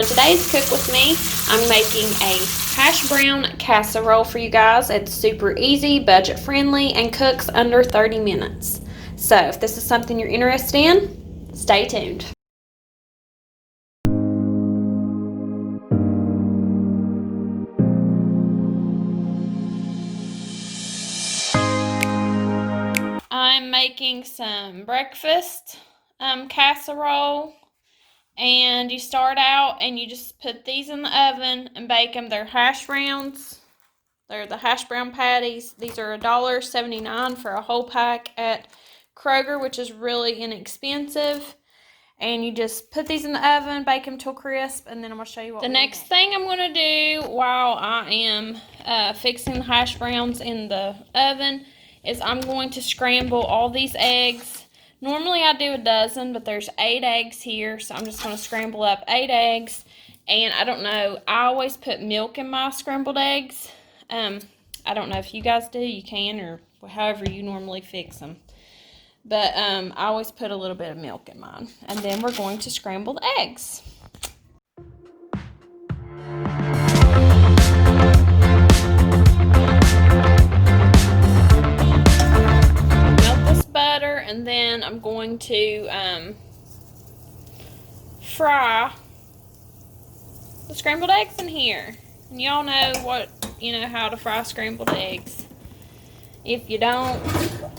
Today's Cook With Me, I'm making a hash brown casserole for you guys. It's super easy, budget friendly, and cooks under 30 minutes. So if this is something you're interested in, stay tuned. I'm making some breakfast casserole. And you start out and you just put these in the oven and bake them. They're hash browns. They're the hash brown patties. These are $1.79 for a whole pack at Kroger, which is really inexpensive. And you just put these in the oven, bake them till crisp, and then I'm going to show you what the next thing I'm going to do while I am fixing the hash browns in the oven is I'm going to scramble all these eggs. Normally I do a dozen, but there's 8 eggs here, so I'm just going to scramble up 8 eggs. And I don't know, I always put milk in my scrambled eggs. I don't know if you guys do, you can, or however you normally fix them. But I always put a little bit of milk in mine. And then we're going to scramble the eggs. And then I'm going to fry the scrambled eggs in here. And y'all know how to fry scrambled eggs. If you don't,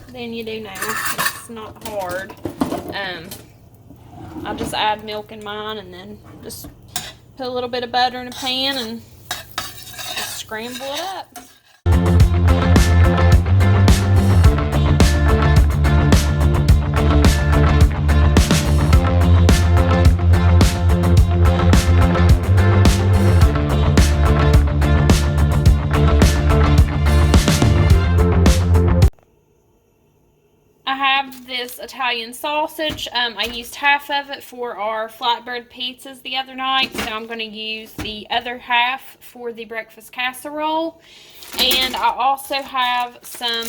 then you do now. It's not hard. I'll just add milk in mine and then just put a little bit of butter in a pan and just scramble it up. This Italian sausage. I used half of it for our flatbread pizzas the other night, so I'm going to use the other half for the breakfast casserole. And I also have some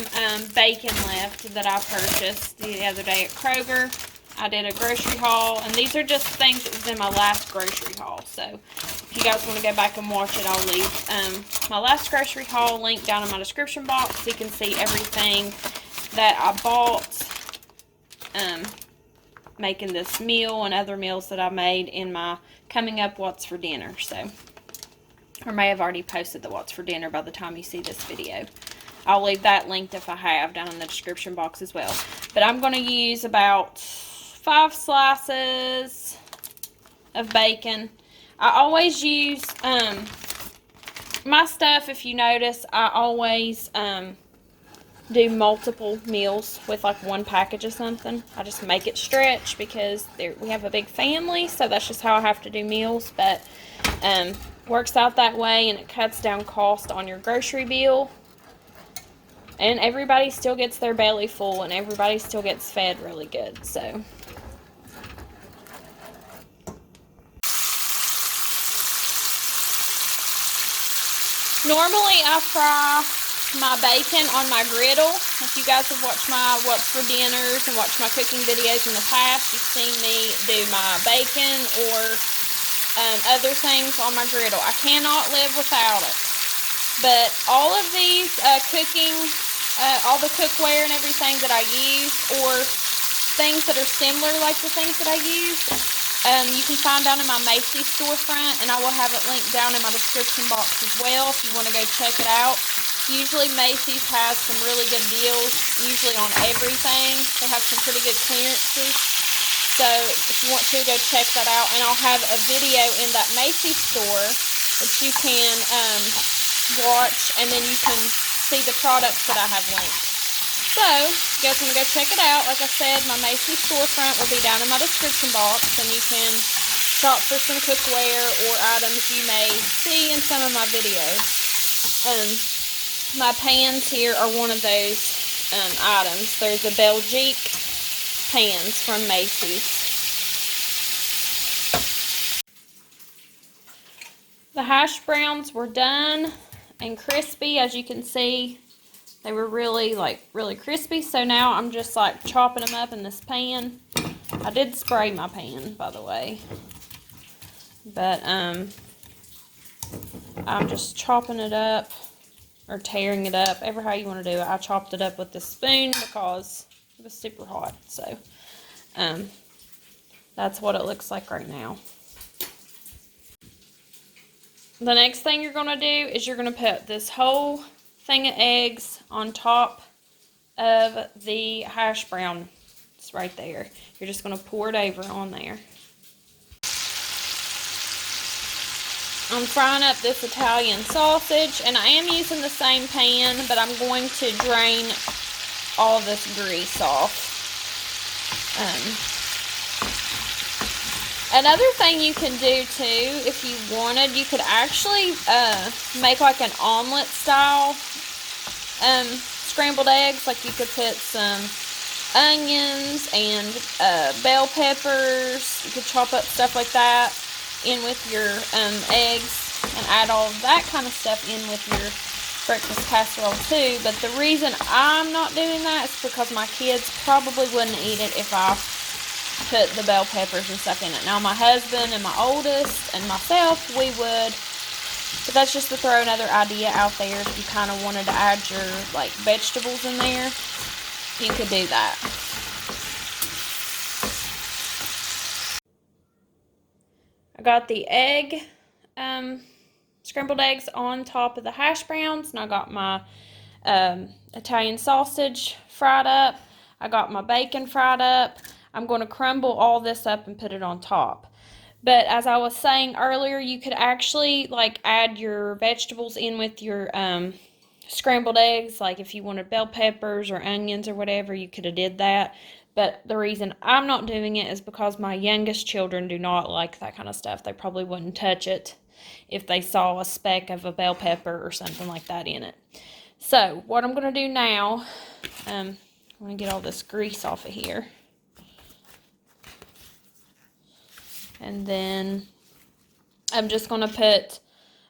bacon left that I purchased the other day at Kroger. I did a grocery haul, and these are just things that was in my last grocery haul. So if you guys want to go back and watch it, I'll leave my last grocery haul link down in my description box so you can see everything that I bought making this meal and other meals that I made in my coming up what's for dinner. So, or may have already posted the what's for dinner by the time you see this video. I'll leave that linked if I have down in the description box as well. But I'm going to use about 5 slices of bacon. I always use my stuff, if you notice, I always do multiple meals with like one package of something. I just make it stretch because we have a big family, so that's just how I have to do meals. But works out that way, and it cuts down cost on your grocery bill, and everybody still gets their belly full, and everybody still gets fed really good. So normally I fry my bacon on my griddle. If you guys have watched my what's for dinners and watched my cooking videos in the past, you've seen me do my bacon or other things on my griddle. I cannot live without it. But all of these all the cookware and everything that I use, or things that are similar like the things that I use, you can find down in my Macy storefront, and I will have it linked down in my description box as well if you want to go check it out. Usually Macy's has some really good deals, usually on everything. They have some pretty good clearances. So if you want to, go check that out. And I'll have a video in that Macy's store that you can watch, and then you can see the products that I have linked. So if you guys want to go check it out, like I said, my Macy's storefront will be down in my description box, and you can shop for some cookware or items you may see in some of my videos. My pans here are one of those items. They're the Belgique pans from Macy's. The hash browns were done and crispy. As you can see, they were really crispy. So now I'm just like chopping them up in this pan. I did spray my pan, by the way. But I'm just chopping it up or tearing it up, ever how you want to do it. I chopped it up with this spoon because it was super hot. So that's what it looks like right now. The next thing you're going to do is you're going to put this whole thing of eggs on top of the hash brown. It's right there. You're just going to pour it over on there. I'm frying up this Italian sausage, and I am using the same pan, but I'm going to drain all this grease off. Another thing you can do too, if you wanted, you could actually make like an omelet style scrambled eggs. Like you could put some onions and bell peppers. You could chop up stuff like that in with your eggs and add all of that kind of stuff in with your breakfast casserole too. But the reason I'm not doing that is because my kids probably wouldn't eat it if I put the bell peppers and stuff in it. Now my husband and my oldest and myself, we would, but that's just to throw another idea out there. If you kind of wanted to add your like vegetables in there, you could do that. I got the egg scrambled eggs on top of the hash browns, and I got my Italian sausage fried up. I got my bacon fried up. I'm going to crumble all this up and put it on top. But as I was saying earlier, you could actually like add your vegetables in with your scrambled eggs. Like if you wanted bell peppers or onions or whatever, you could have did that. But the reason I'm not doing it is because my youngest children do not like that kind of stuff. They probably wouldn't touch it if they saw a speck of a bell pepper or something like that in it. So what I'm going to do now, I'm going to get all this grease off of here. And then I'm just going to put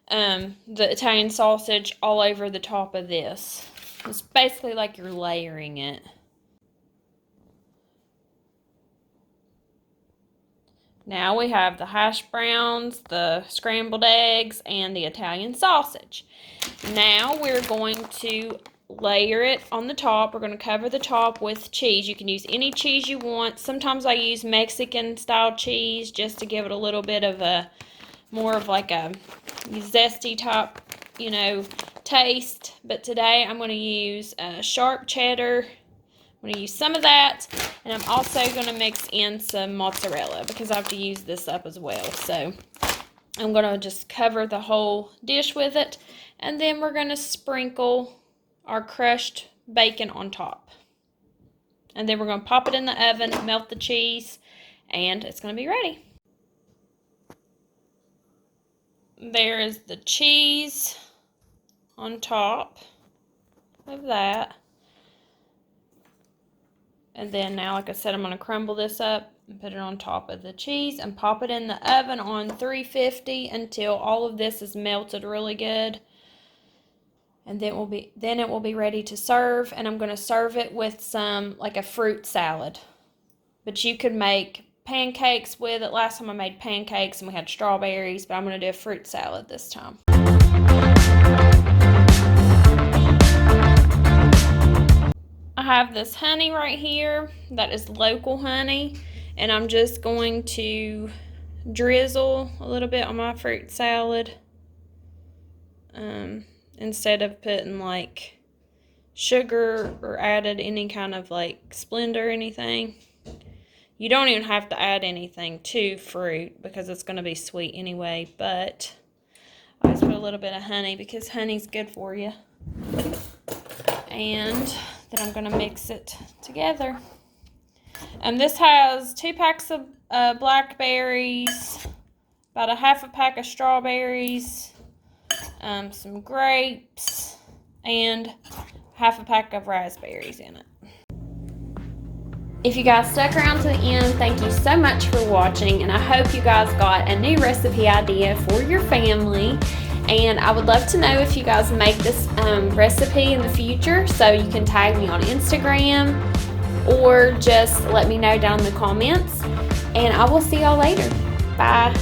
the Italian sausage all over the top of this. It's basically like you're layering it. Now we have the hash browns, the scrambled eggs, and the Italian sausage. Now we're going to layer it on the top. We're going to cover the top with cheese. You can use any cheese you want. Sometimes I use Mexican style cheese just to give it a little bit of a more of like a zesty type, you know, taste. But today I'm going to use sharp cheddar. I'm going to use some of that, and I'm also going to mix in some mozzarella because I have to use this up as well. So I'm going to just cover the whole dish with it, and then we're going to sprinkle our crushed bacon on top. And then we're going to pop it in the oven, melt the cheese, and it's going to be ready. There is the cheese on top of that. And then now, like I said, I'm going to crumble this up and put it on top of the cheese and pop it in the oven on 350 until all of this is melted really good. And then it will be ready to serve. And I'm going to serve it with some, like a fruit salad. But you could make pancakes with it. Last time I made pancakes and we had strawberries, but I'm going to do a fruit salad this time. I have this honey right here that is local honey, and I'm just going to drizzle a little bit on my fruit salad instead of putting like sugar or added any kind of like Splenda or anything. You don't even have to add anything to fruit because it's going to be sweet anyway, but I just put a little bit of honey because honey's good for you. And then I'm going to mix it together. And this has 2 packs of blackberries, about a half a pack of strawberries, some grapes, and half a pack of raspberries in it. If you guys stuck around to the end, thank you so much for watching, and I hope you guys got a new recipe idea for your family. And I would love to know if you guys make this recipe in the future, so you can tag me on Instagram or just let me know down in the comments. And I will see y'all later. Bye.